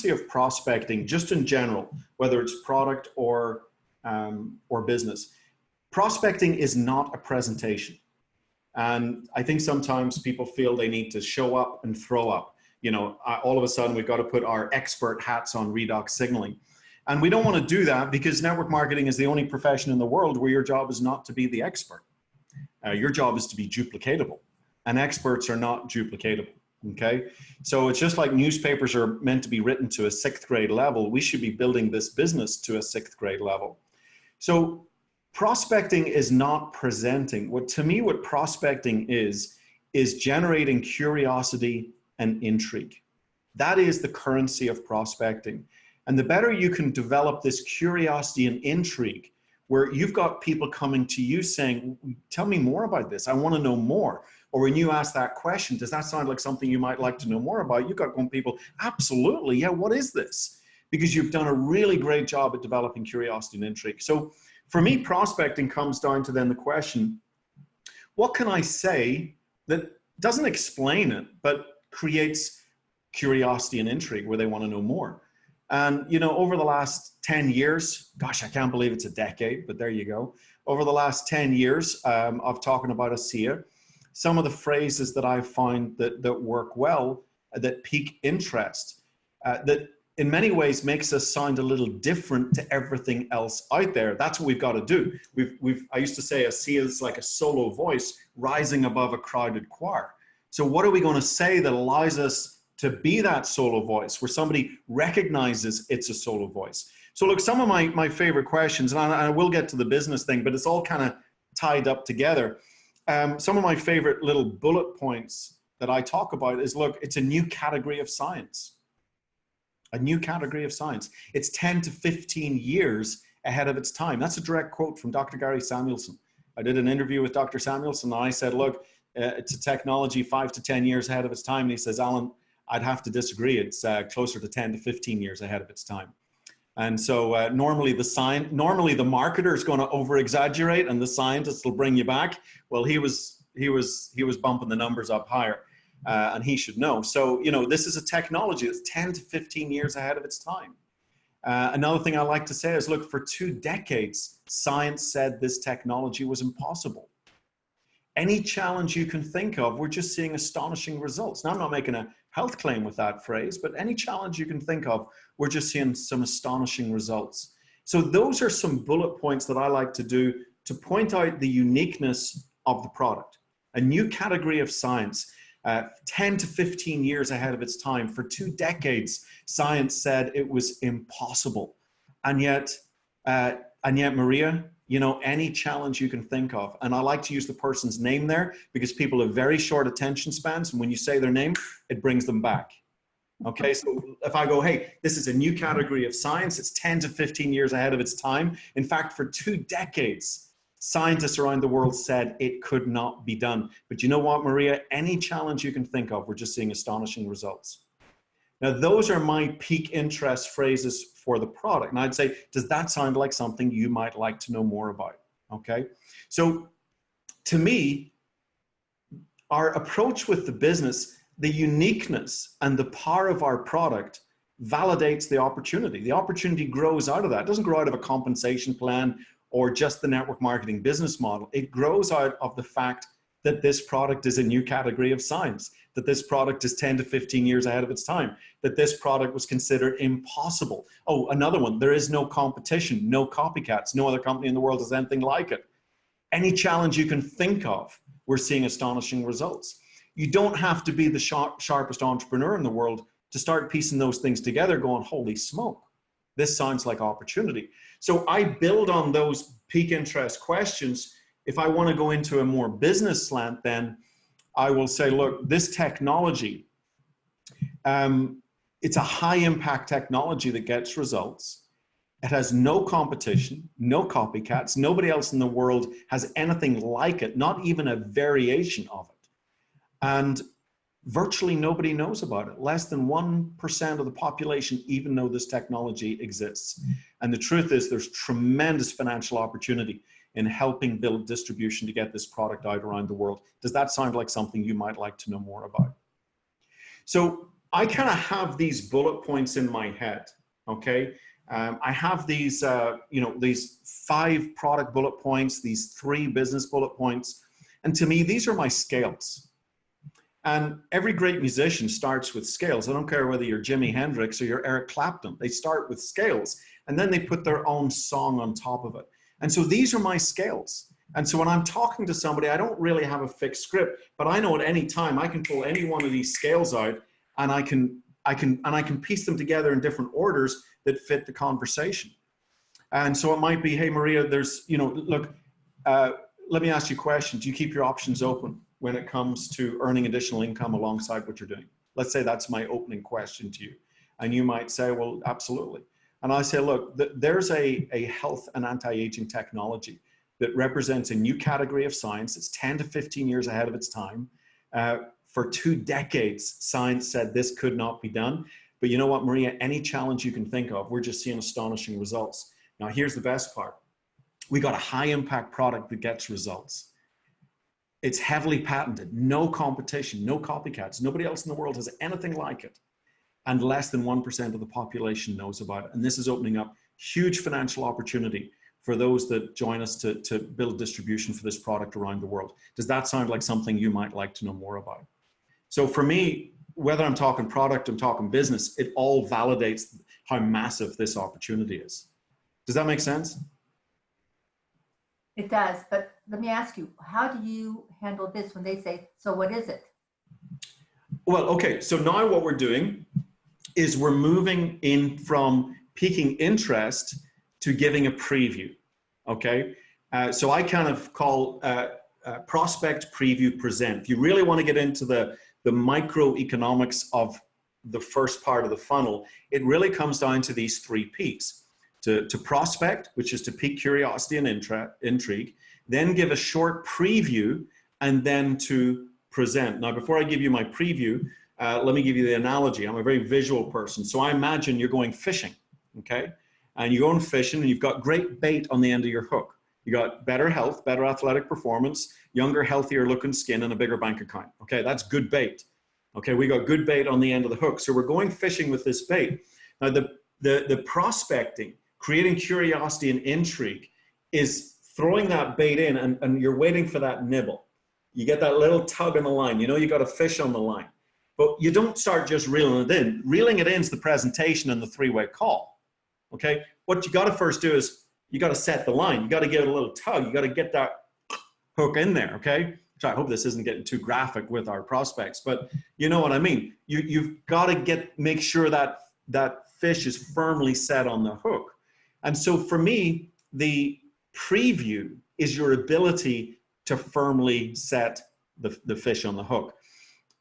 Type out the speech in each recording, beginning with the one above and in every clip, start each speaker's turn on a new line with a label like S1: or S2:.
S1: currency of prospecting, just in general, whether it's product or business, prospecting is not a presentation. And I think sometimes people feel they need to show up and throw up. You know, all of a sudden we've got to put our expert hats on redox signaling. And we don't want to do that, because network marketing is the only profession in the world where your job is not to be the expert. Your job is to be duplicatable, and experts are not duplicatable. Okay, so it's just like newspapers are meant to be written to a 6th grade level. We should be building this business to a 6th grade level. So prospecting is not presenting. What prospecting is generating curiosity and intrigue. That is the currency of prospecting. And the better you can develop this curiosity and intrigue, where you've got people coming to you saying, tell me more about this, I want to know more. Or when you ask that question, does that sound like something you might like to know more about? You've got people, absolutely, yeah, what is this? Because you've done a really great job at developing curiosity and intrigue. So for me, prospecting comes down to then the question, what can I say that doesn't explain it, but creates curiosity and intrigue where they want to know more? And, you know, over the last 10 years, gosh, I can't believe it's a decade, but there you go. Over the last 10 years of talking about ASEA, some of the phrases that I find that work well, that pique interest, that in many ways makes us sound a little different to everything else out there. That's what we've got to do. I used to say ASEA is like a solo voice rising above a crowded choir. So what are we going to say that allows us to be that solo voice, where somebody recognizes it's a solo voice? So look, some of my favorite questions, and I will get to the business thing, but it's all kind of tied up together. Some of my favorite little bullet points that I talk about is, look, it's a new category of science. A new category of science. It's 10 to 15 years ahead of its time. That's a direct quote from Dr. Gary Samuelson. I did an interview with Dr. Samuelson, and I said, look, it's a technology 5 to 10 years ahead of its time. And he says, Alan, I'd have to disagree. It's closer to 10 to 15 years ahead of its time. And so normally the marketer is going to over exaggerate and the scientist will bring you back. Well, he was bumping the numbers up higher, and he should know. So, you know, this is a technology that's 10 to 15 years ahead of its time. Another thing I like to say is, look, for 2 decades, science said this technology was impossible. Any challenge you can think of, we're just seeing astonishing results. Now, I'm not making a health claim with that phrase, but any challenge you can think of, we're just seeing some astonishing results. So those are some bullet points that I like to do to point out the uniqueness of the product. A new category of science, 10 to 15 years ahead of its time. For 2 decades, science said it was impossible. And yet, Maria, you know, any challenge you can think of. And I like to use the person's name there, because people have very short attention spans. And when you say their name, it brings them back. Okay, so if I go, hey, this is a new category of science, it's 10 to 15 years ahead of its time. In fact, for 2 decades, scientists around the world said it could not be done. But you know what, Maria? Any challenge you can think of, we're just seeing astonishing results. Now, those are my peak interest phrases for the product. And I'd say, does that sound like something you might like to know more about? Okay. So to me, our approach with the business, the uniqueness and the power of our product validates the opportunity. The opportunity grows out of that. It doesn't grow out of a compensation plan or just the network marketing business model. It grows out of the fact that this product is a new category of science, that this product is 10 to 15 years ahead of its time, that this product was considered impossible. Oh, another one, there is no competition, no copycats, no other company in the world has anything like it. Any challenge you can think of, we're seeing astonishing results. You don't have to be the sharpest entrepreneur in the world to start piecing those things together going, holy smoke, this sounds like opportunity. So I build on those peak interest questions. If I want to go into a more business slant, then I will say, look, this technology, it's a high impact technology that gets results. It has no competition, no copycats. Nobody else in the world has anything like it, not even a variation of it. And virtually nobody knows about it. Less than 1% of the population even know this technology exists. And the truth is there's tremendous financial opportunity in helping build distribution to get this product out around the world. Does that sound like something you might like to know more about? So I kind of have these bullet points in my head, okay? I have these, you know, these 5 product bullet points, these 3 business bullet points. And to me, these are my scales. And every great musician starts with scales. I don't care whether you're Jimi Hendrix or you're Eric Clapton. They start with scales, and then they put their own song on top of it. And so these are my scales. And so when I'm talking to somebody, I don't really have a fixed script, but I know at any time I can pull any one of these scales out, and I can piece them together in different orders that fit the conversation. And so it might be, hey, Maria, there's, you know, look, let me ask you a question. Do you keep your options open when it comes to earning additional income alongside what you're doing? Let's say that's my opening question to you. And you might say, well, absolutely. And I say, look, there's a health and anti-aging technology that represents a new category of science. It's 10 to 15 years ahead of its time. For 2 decades, science said this could not be done. But you know what, Maria, any challenge you can think of, we're just seeing astonishing results. Now, here's the best part. We got a high impact product that gets results. It's heavily patented, no competition, no copycats. Nobody else in the world has anything like it. And less than 1% of the population knows about it. And this is opening up huge financial opportunity for those that join us to build distribution for this product around the world. Does that sound like something you might like to know more about? So for me, whether I'm talking product, I'm talking business, it all validates how massive this opportunity is. Does that make sense?
S2: It does, but let me ask you, how do you handle this when they say, so what is it?
S1: Well, okay, so now what we're doing is we're moving in from piquing interest to giving a preview, okay? So I kind of call prospect, preview, present. If you really want to get into the microeconomics of the first part of the funnel, it really comes down to these 3 P's. To prospect, which is to pique curiosity and intrigue, then give a short preview, and then to present. Now, before I give you my preview, let me give you the analogy. I'm a very visual person. So I imagine you're going fishing, okay? And you're going fishing and you've got great bait on the end of your hook. You got better health, better athletic performance, younger, healthier looking skin, and a bigger bank account. Okay, that's good bait. Okay, we got good bait on the end of the hook. So we're going fishing with this bait. Now, the prospecting, creating curiosity and intrigue, is throwing that bait in, and you're waiting for that nibble. You get that little tug on the line. You know you got a fish on the line. But you don't start just reeling it in. Reeling it in is the presentation and the 3-way call. Okay? What you got to first do is you got to set the line. You got to give it a little tug. You got to get that hook in there, okay? So I hope this isn't getting too graphic with our prospects, but you know what I mean. You've got to make sure that that fish is firmly set on the hook. And so for me, the preview is your ability to firmly set the fish on the hook.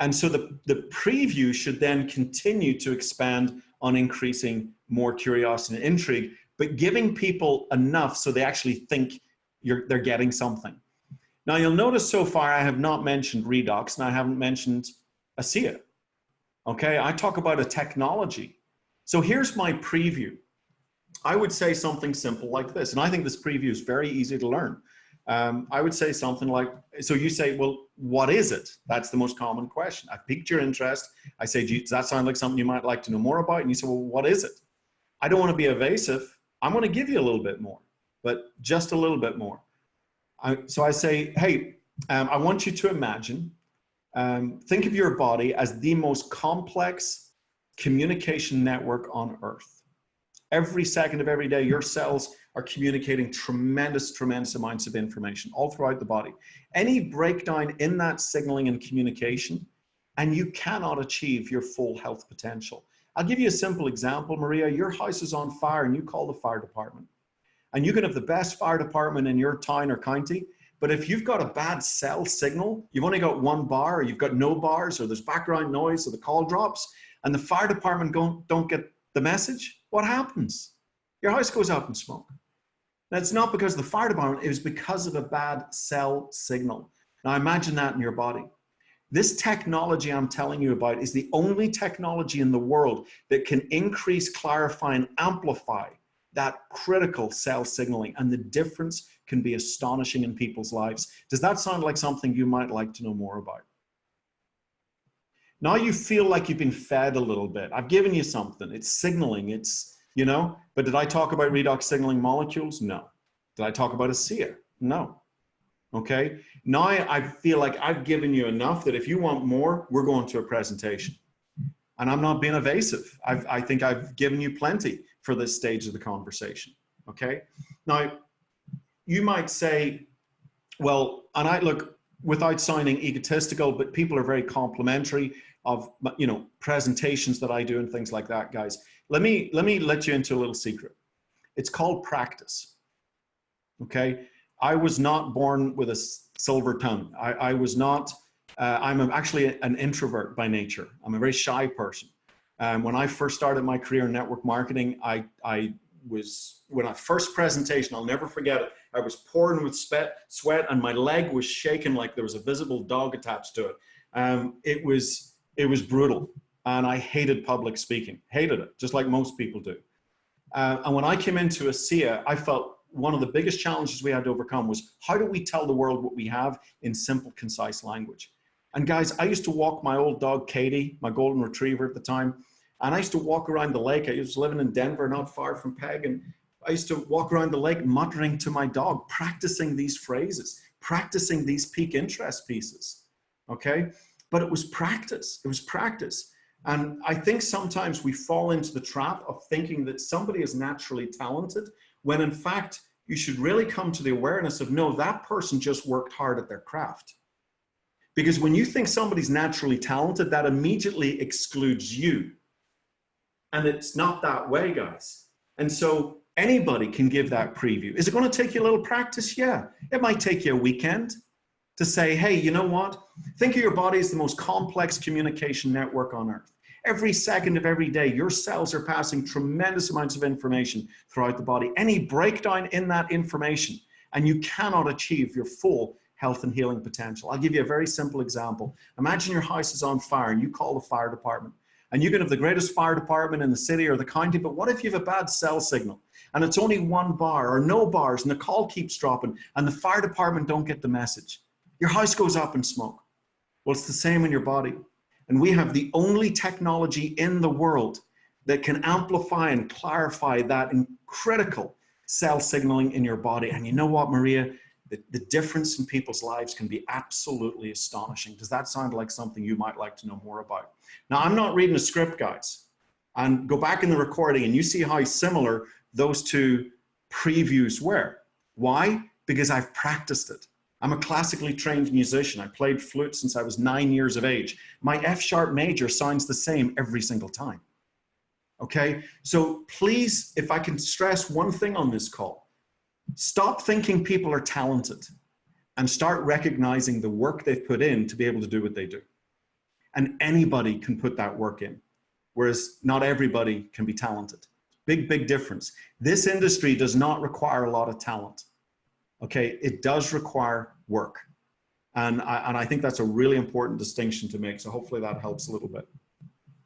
S1: And so the preview should then continue to expand on increasing more curiosity and intrigue, but giving people enough so they actually think they're getting something. Now you'll notice so far I have not mentioned redox, and I haven't mentioned ASEA. Okay, I talk about a technology. So here's my preview. I would say something simple like this, and I think this preview is very easy to learn. I would say something like, so you say, well, what is it? That's the most common question. I've piqued your interest. I say, does that sound like something you might like to know more about? And you say, well, what is it? I don't want to be evasive. I'm going to give you a little bit more, but just a little bit more. So I say, hey, I want you to imagine, think of your body as the most complex communication network on Earth. Every second of every day, your cells are communicating tremendous amounts of information all throughout the body. Any breakdown in that signaling and communication, and you cannot achieve your full health potential. I'll give you a simple example, Maria. Your house is on fire and you call the fire department. And you can have the best fire department in your town or county, but if you've got a bad cell signal, you've only got 1 bar, or you've got no bars, or there's background noise, or the call drops, and the fire department don't get the message, what happens? Your house goes up in smoke. That's not because of the fire department, it was because of a bad cell signal. Now imagine that in your body. This technology I'm telling you about is the only technology in the world that can increase, clarify, and amplify that critical cell signaling, and the difference can be astonishing in people's lives. Does that sound like something you might like to know more about? Now you feel like you've been fed a little bit. I've given you something. It's signaling. It's, you know, but did I talk about redox signaling molecules? No. Did I talk about ASEA? No. Okay. Now I feel like I've given you enough that if you want more, we're going to a presentation. And I'm not being evasive. I think I've given you plenty for this stage of the conversation. Okay. Now, you might say, well, and I look, without sounding egotistical, but people are very complimentary of, you know, presentations that I do and things like that, guys. Let me let you into a little secret. It's called practice. Okay. I was not born with a silver tongue. I was not, I'm actually an introvert by nature. I'm a very shy person. When I first started my career in network marketing, when I first presentation, I'll never forget it. I was pouring with sweat and my leg was shaking like there was a visible dog attached to it. It was brutal. And I hated public speaking, hated it, just like most people do. And when I came into ASEA, I felt one of the biggest challenges we had to overcome was, how do we tell the world what we have in simple, concise language? And guys, I used to walk my old dog, Katie, my golden retriever at the time, and I used to walk around the lake. I was living in Denver, not far from Peg, and I used to walk around the lake muttering to my dog, practicing these phrases, practicing these peak interest pieces, okay? But it was practice, it was practice. And I think sometimes we fall into the trap of thinking that somebody is naturally talented, when in fact, you should really come to the awareness of, no, that person just worked hard at their craft. Because when you think somebody's naturally talented, that immediately excludes you. And it's not that way, guys. And so anybody can give that preview. Is it going to take you a little practice? Yeah. It might take you a weekend to say, hey, you know what? Think of your body as the most complex communication network on earth. Every second of every day, your cells are passing tremendous amounts of information throughout the body. Any breakdown in that information, and you cannot achieve your full health and healing potential. I'll give you a very simple example. Imagine your house is on fire and you call the fire department. And you can have the greatest fire department in the city or the county, but what if you have a bad cell signal and it's only one bar or no bars and the call keeps dropping and the fire department don't get the message? Your house goes up in smoke. Well, it's the same in your body. And we have the only technology in the world that can amplify and clarify that critical cell signaling in your body. And you know what, Maria? The difference in people's lives can be absolutely astonishing. Does that sound like something you might like to know more about? Now, I'm not reading a script, guys. And go back in the recording and you see how similar those two previews were. Why? Because I've practiced it. I'm a classically trained musician. I played flute since I was 9 years of age. My F-sharp major sounds the same every single time. Okay? So please, if I can stress one thing on this call, stop thinking people are talented and start recognizing the work they've put in to be able to do what they do. And anybody can put that work in, whereas not everybody can be talented. Big, big difference. This industry does not require a lot of talent. Okay, it does require work. And I think that's a really important distinction to make. So hopefully that helps a little bit.